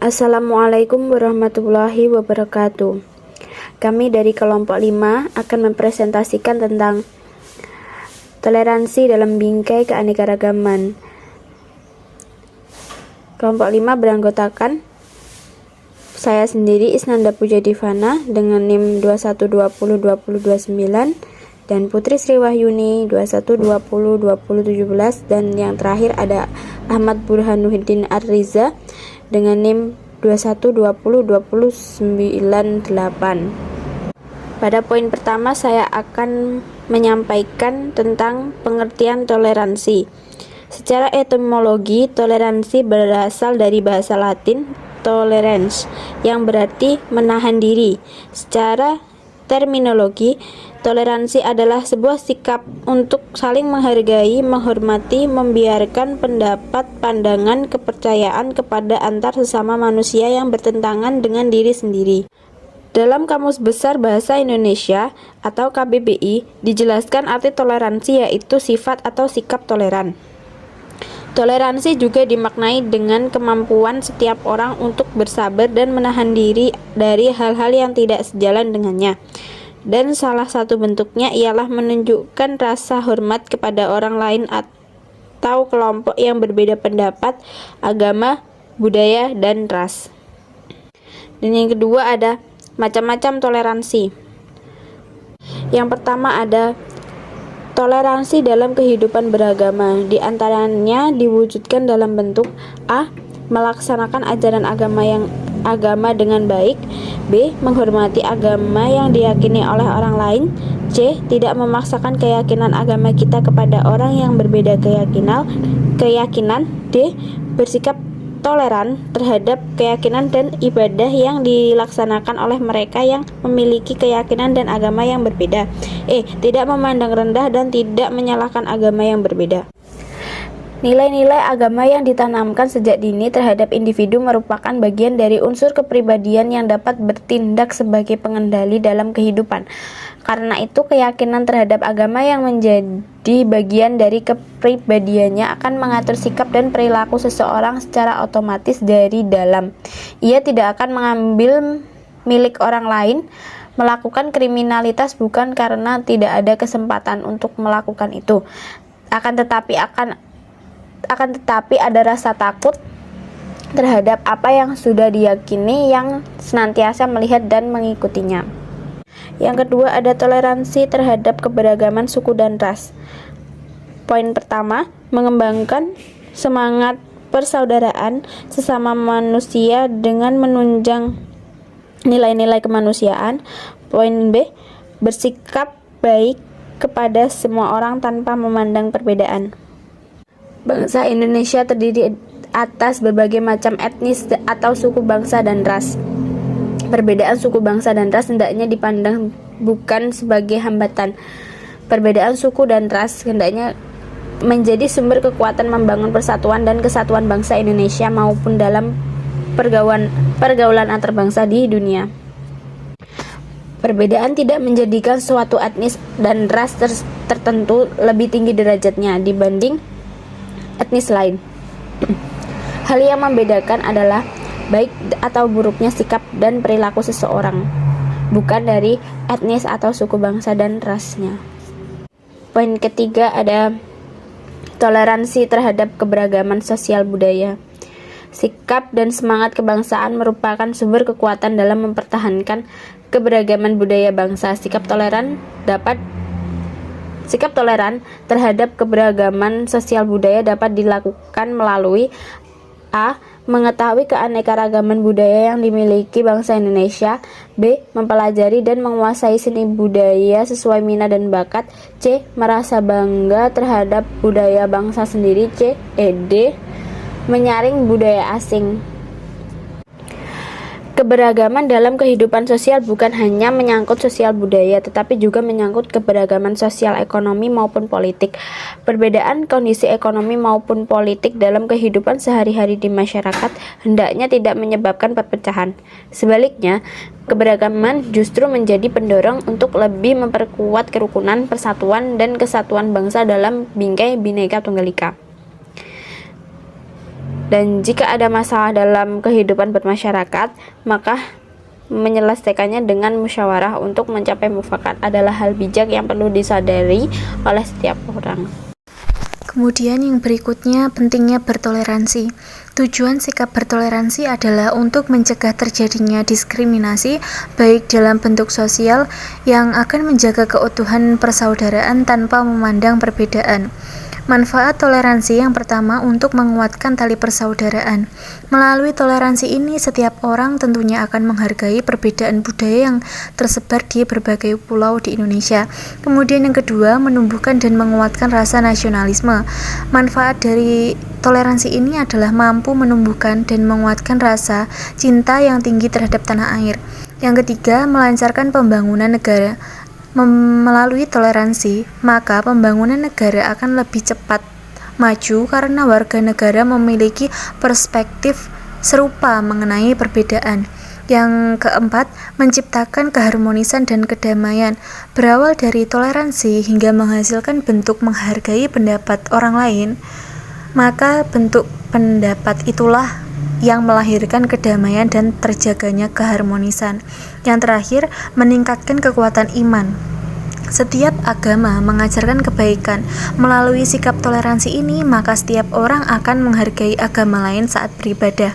Assalamualaikum warahmatullahi wabarakatuh. Kami dari kelompok 5 akan mempresentasikan tentang toleransi dalam bingkai keanekaragaman. Kelompok 5 beranggotakan saya sendiri Isnanda Puja Divana dengan NIM 21202029 dan Putri Sri Wahyuni 21202017, dan yang terakhir ada Ahmad Burhanuddin Ar-Riza dengan NIM 21202098. Pada poin pertama saya akan menyampaikan tentang pengertian toleransi. Secara etimologi, toleransi berasal dari bahasa Latin tolerans yang berarti menahan diri. Secara terminologi, toleransi adalah sebuah sikap untuk saling menghargai, menghormati, membiarkan pendapat, pandangan, kepercayaan kepada antar sesama manusia yang bertentangan dengan diri sendiri. Dalam Kamus Besar Bahasa Indonesia atau KBBI dijelaskan arti toleransi yaitu sifat atau sikap toleran. Toleransi juga dimaknai dengan kemampuan setiap orang untuk bersabar dan menahan diri dari hal-hal yang tidak sejalan dengannya. Dan salah satu bentuknya ialah menunjukkan rasa hormat kepada orang lain atau kelompok yang berbeda pendapat, agama, budaya, dan ras. Dan yang kedua ada macam-macam toleransi. Yang pertama ada toleransi dalam kehidupan beragama. Di antaranya diwujudkan dalam bentuk A. Melaksanakan ajaran agama dengan baik. B. Menghormati agama yang diyakini oleh orang lain. C. Tidak memaksakan keyakinan agama kita kepada orang yang berbeda keyakinan. D. Bersikap toleran terhadap keyakinan dan ibadah yang dilaksanakan oleh mereka yang memiliki keyakinan dan agama yang berbeda. E. Tidak memandang rendah dan tidak menyalahkan agama yang berbeda. Nilai-nilai agama yang ditanamkan sejak dini terhadap individu merupakan bagian dari unsur kepribadian yang dapat bertindak sebagai pengendali dalam kehidupan. Karena itu, keyakinan terhadap agama yang menjadi bagian dari kepribadiannya akan mengatur sikap dan perilaku seseorang secara otomatis dari dalam. Ia tidak akan mengambil milik orang lain, melakukan kriminalitas bukan karena tidak ada kesempatan untuk melakukan itu. Akan tetapi ada rasa takut terhadap apa yang sudah diyakini yang senantiasa melihat dan mengikutinya. Yang kedua ada toleransi terhadap keberagaman suku dan ras. Poin pertama, mengembangkan semangat persaudaraan sesama manusia dengan menunjang nilai-nilai kemanusiaan. Poin B, bersikap baik kepada semua orang tanpa memandang perbedaan. Bangsa Indonesia terdiri atas berbagai macam etnis atau suku bangsa dan ras. Perbedaan suku bangsa dan ras hendaknya dipandang bukan sebagai hambatan. Perbedaan suku dan ras hendaknya menjadi sumber kekuatan membangun persatuan dan kesatuan bangsa Indonesia maupun dalam pergaulan antar bangsa di dunia. Perbedaan tidak menjadikan suatu etnis dan ras tertentu lebih tinggi derajatnya dibanding etnis lain. Hal yang membedakan adalah baik atau buruknya sikap dan perilaku seseorang, bukan dari etnis atau suku bangsa dan rasnya. Poin ketiga ada toleransi terhadap keberagaman sosial budaya. Sikap dan semangat kebangsaan merupakan sumber kekuatan dalam mempertahankan keberagaman budaya bangsa. Sikap toleran terhadap keberagaman sosial budaya dapat dilakukan melalui A. Mengetahui keanekaragaman budaya yang dimiliki bangsa Indonesia. B. Mempelajari dan menguasai seni budaya sesuai minat dan bakat. C. Merasa bangga terhadap budaya bangsa sendiri. D. Menyaring budaya asing. Keberagaman dalam kehidupan sosial bukan hanya menyangkut sosial budaya, tetapi juga menyangkut keberagaman sosial, ekonomi maupun politik. Perbedaan kondisi ekonomi maupun politik dalam kehidupan sehari-hari di masyarakat hendaknya tidak menyebabkan perpecahan. Sebaliknya, keberagaman justru menjadi pendorong untuk lebih memperkuat kerukunan, persatuan, dan kesatuan bangsa dalam bingkai Bhinneka Tunggal Ika. Dan jika ada masalah dalam kehidupan bermasyarakat, maka menyelesaikannya dengan musyawarah untuk mencapai mufakat adalah hal bijak yang perlu disadari oleh setiap orang. Kemudian yang berikutnya, pentingnya bertoleransi. Tujuan sikap bertoleransi adalah untuk mencegah terjadinya diskriminasi baik dalam bentuk sosial yang akan menjaga keutuhan persaudaraan tanpa memandang perbedaan. Manfaat toleransi yang pertama untuk menguatkan tali persaudaraan. Melalui toleransi ini, setiap orang tentunya akan menghargai perbedaan budaya yang tersebar di berbagai pulau di Indonesia. Kemudian yang kedua, menumbuhkan dan menguatkan rasa nasionalisme. Manfaat dari toleransi ini adalah mampu menumbuhkan dan menguatkan rasa cinta yang tinggi terhadap tanah air. Yang ketiga, melancarkan pembangunan negara. Melalui toleransi, maka pembangunan negara akan lebih cepat maju karena warga negara memiliki perspektif serupa mengenai perbedaan. Yang keempat, menciptakan keharmonisan dan kedamaian. Berawal dari toleransi hingga menghasilkan bentuk menghargai pendapat orang lain, maka bentuk pendapat itulah yang melahirkan kedamaian dan terjaganya keharmonisan. Yang terakhir, meningkatkan kekuatan iman. Setiap agama mengajarkan kebaikan. Melalui sikap toleransi ini, maka setiap orang akan menghargai agama lain saat beribadah.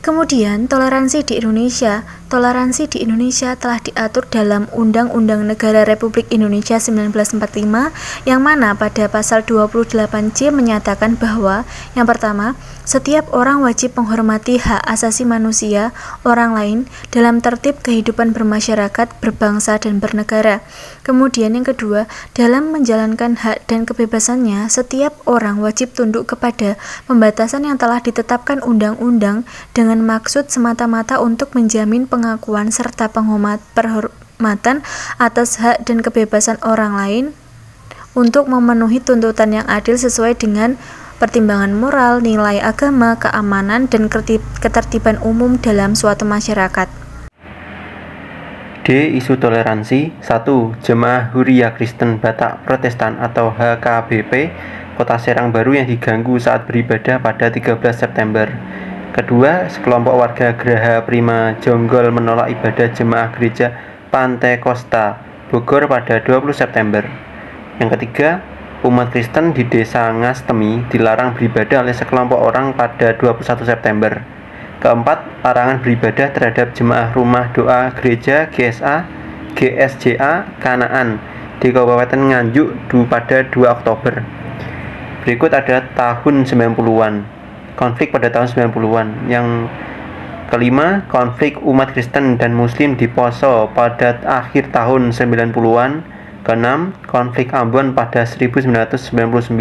Kemudian, toleransi di Indonesia. Toleransi di Indonesia telah diatur dalam Undang-Undang Negara Republik Indonesia 1945, yang mana pada pasal 28C menyatakan bahwa yang pertama, setiap orang wajib menghormati hak asasi manusia orang lain dalam tertib kehidupan bermasyarakat, berbangsa, dan bernegara. Kemudian yang kedua, dalam menjalankan hak dan kebebasannya, setiap orang wajib tunduk kepada pembatasan yang telah ditetapkan undang-undang dengan maksud semata-mata untuk menjamin pengakuan serta penghormatan atas hak dan kebebasan orang lain untuk memenuhi tuntutan yang adil sesuai dengan pertimbangan moral, nilai agama, keamanan, dan ketertiban umum dalam suatu masyarakat. D. Isu toleransi. 1. Jemaah Huriyah Kristen Batak Protestan atau HKBP Kota Serang Baru yang diganggu saat beribadah pada 13 September. Kedua, sekelompok warga Geraha Prima Jonggol menolak ibadah jemaah gereja Pantai Kosta Bogor pada 20 September. Yang ketiga, umat Kristen di Desa Ngastemi dilarang beribadah oleh sekelompok orang pada 21 September. Keempat, larangan beribadah terhadap jemaah rumah doa gereja GSJA Kanaan di Kabupaten Nganjuk pada 2 Oktober. Berikut ada tahun 90-an. Konflik pada tahun 90-an. Yang kelima, konflik umat Kristen dan Muslim di Poso pada akhir tahun 90-an. Keenam, konflik Ambon pada 1999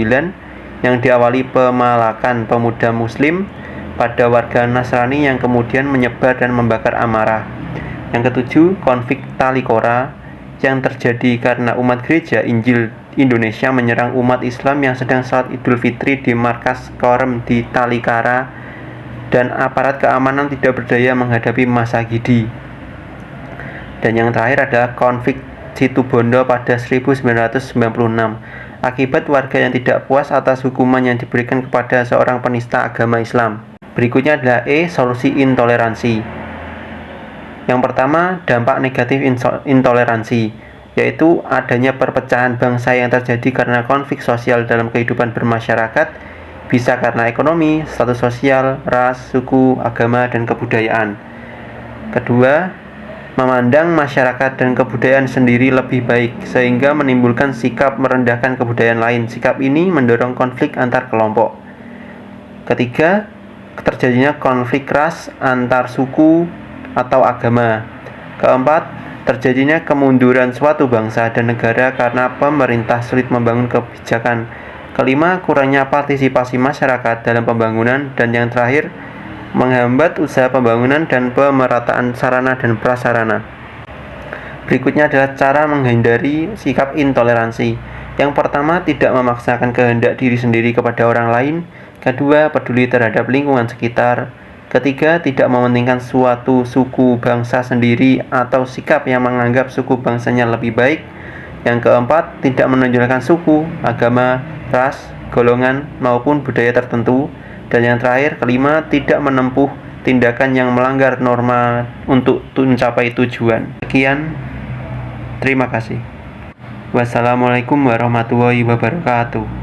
yang diawali pemalakan pemuda Muslim pada warga Nasrani yang kemudian menyebar dan membakar amarah. Yang ketujuh, konflik Talikora yang terjadi karena umat gereja Injil Indonesia menyerang umat Islam yang sedang salat Idul Fitri di markas Korem di Talikara dan aparat keamanan tidak berdaya menghadapi masa Gidi. Dan yang terakhir adalah konflik Situbondo pada 1996 akibat warga yang tidak puas atas hukuman yang diberikan kepada seorang penista agama Islam. Berikutnya adalah E. Solusi intoleransi. Yang pertama, dampak negatif intoleransi, yaitu adanya perpecahan bangsa yang terjadi karena konflik sosial dalam kehidupan bermasyarakat, bisa karena ekonomi, status sosial, ras, suku, agama, dan kebudayaan. Kedua, memandang masyarakat dan kebudayaan sendiri lebih baik, sehingga menimbulkan sikap merendahkan kebudayaan lain. Sikap ini mendorong konflik antar kelompok. Ketiga, terjadinya konflik ras antar suku atau agama. Keempat, terjadinya kemunduran suatu bangsa dan negara karena pemerintah sulit membangun kebijakan. Kelima, kurangnya partisipasi masyarakat dalam pembangunan. Dan yang terakhir, menghambat usaha pembangunan dan pemerataan sarana dan prasarana. Berikutnya adalah cara menghindari sikap intoleransi. Yang pertama, tidak memaksakan kehendak diri sendiri kepada orang lain. Kedua, peduli terhadap lingkungan sekitar. Ketiga, tidak mementingkan suatu suku bangsa sendiri atau sikap yang menganggap suku bangsanya lebih baik. Yang keempat, tidak menonjolkan suku, agama, ras, golongan, maupun budaya tertentu. Dan yang terakhir, kelima, tidak menempuh tindakan yang melanggar norma untuk mencapai tujuan. Sekian, terima kasih. Wassalamualaikum warahmatullahi wabarakatuh.